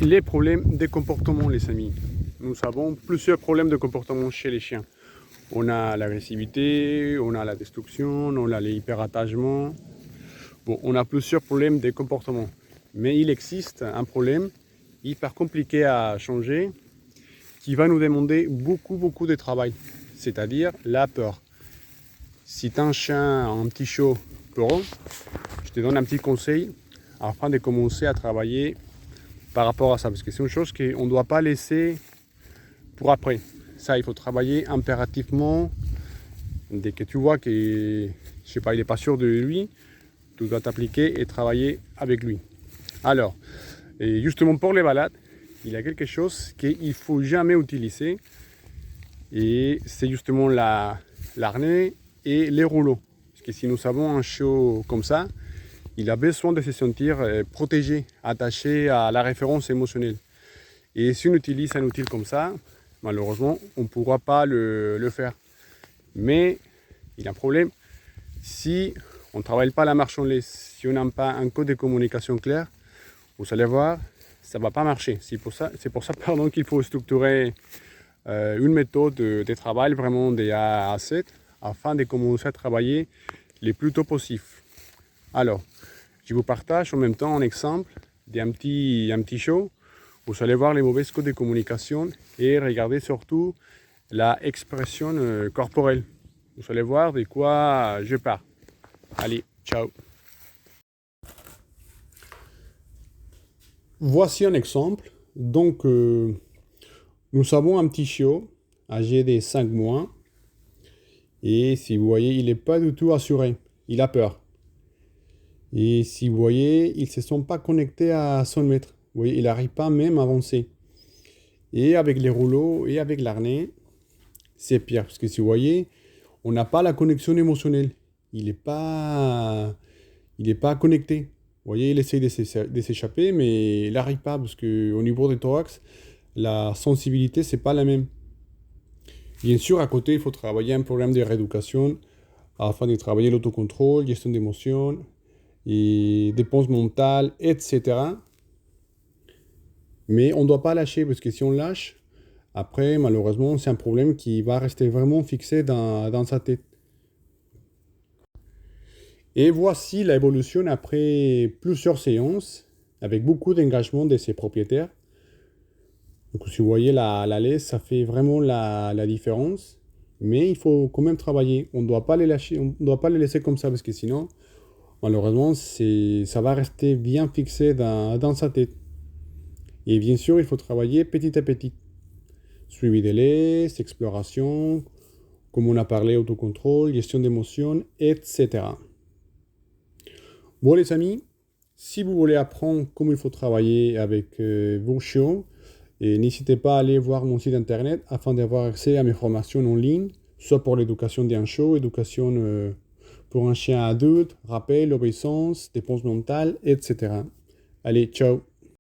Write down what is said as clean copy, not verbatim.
Les problèmes de comportement, les amis. Nous avons plusieurs problèmes de comportement chez les chiens. On a l'agressivité, on a la destruction, on a l'hyperattachement. Bon, on a plusieurs problèmes de comportement. Mais il existe un problème hyper compliqué à changer qui va nous demander beaucoup de travail. C'est-à-dire la peur. Si tu as un chien, un petit chiot peureux, je te donne un petit conseil afin de commencer à travailler par rapport à ça, parce que c'est une chose qu'on ne doit pas laisser pour après. Ça, il faut travailler impérativement. Dès que tu vois que, je sais pas, il n'est pas sûr de lui, tu dois t'appliquer et travailler avec lui. Alors, et justement pour les balades, il y a quelque chose qu'il ne faut jamais utiliser, et c'est justement l'arnais et les rouleaux. Parce que si nous avons un chiot comme ça, il a besoin de se sentir protégé, attaché à la référence émotionnelle. Et si on utilise un outil comme ça, malheureusement, on ne pourra pas le faire. Mais il y a un problème. Si on ne travaille pas la marchandise, si on n'a pas un code de communication clair, vous allez voir, ça ne va pas marcher. C'est pour ça qu'il faut structurer une méthode de travail vraiment de A à Z afin de commencer à travailler le plus tôt possible. Alors, je vous partage en même temps un exemple d'un petit show. Vous allez voir les mauvaises codes de communication et regardez surtout la expression corporelle. Vous allez voir de quoi je parle. Allez, ciao. Voici un exemple. Donc, nous avons un petit chiot âgé de 5 mois. Et si vous voyez, il n'est pas du tout assuré. Il a peur. Et si vous voyez, ils ne se sont pas connectés à son maître. Vous voyez, il n'arrive pas même à avancer. Et avec les rouleaux et avec l'arnais, c'est pire. Parce que si vous voyez, on n'a pas la connexion émotionnelle. Il n'est pas connecté. Vous voyez, il essaye de s'échapper, mais il n'arrive pas. Parce qu'au niveau du thorax, la sensibilité, ce n'est pas la même. Bien sûr, à côté, il faut travailler un programme de rééducation afin de travailler l'autocontrôle, gestion d'émotions, et dépenses mentales, etc. Mais on ne doit pas lâcher, parce que si on lâche, après, malheureusement, c'est un problème qui va rester vraiment fixé dans sa tête. Et voici l'évolution après plusieurs séances, avec beaucoup d'engagement de ses propriétaires. Donc, si vous voyez la laisse, ça fait vraiment la différence. Mais il faut quand même travailler. On ne doit pas les lâcher, on ne doit pas les laisser comme ça, parce que sinon, malheureusement, ça va rester bien fixé dans sa tête. Et bien sûr, il faut travailler petit à petit. Suivi de laisse, exploration, comme on a parlé, autocontrôle, gestion d'émotions, etc. Bon les amis, si vous voulez apprendre comment il faut travailler avec vos chiots, n'hésitez pas à aller voir mon site internet afin d'avoir accès à mes formations en ligne, soit pour l'éducation d'un chiot, éducation pour un chien adulte, rappel, obéissance, dépenses mentales, etc. Allez, ciao!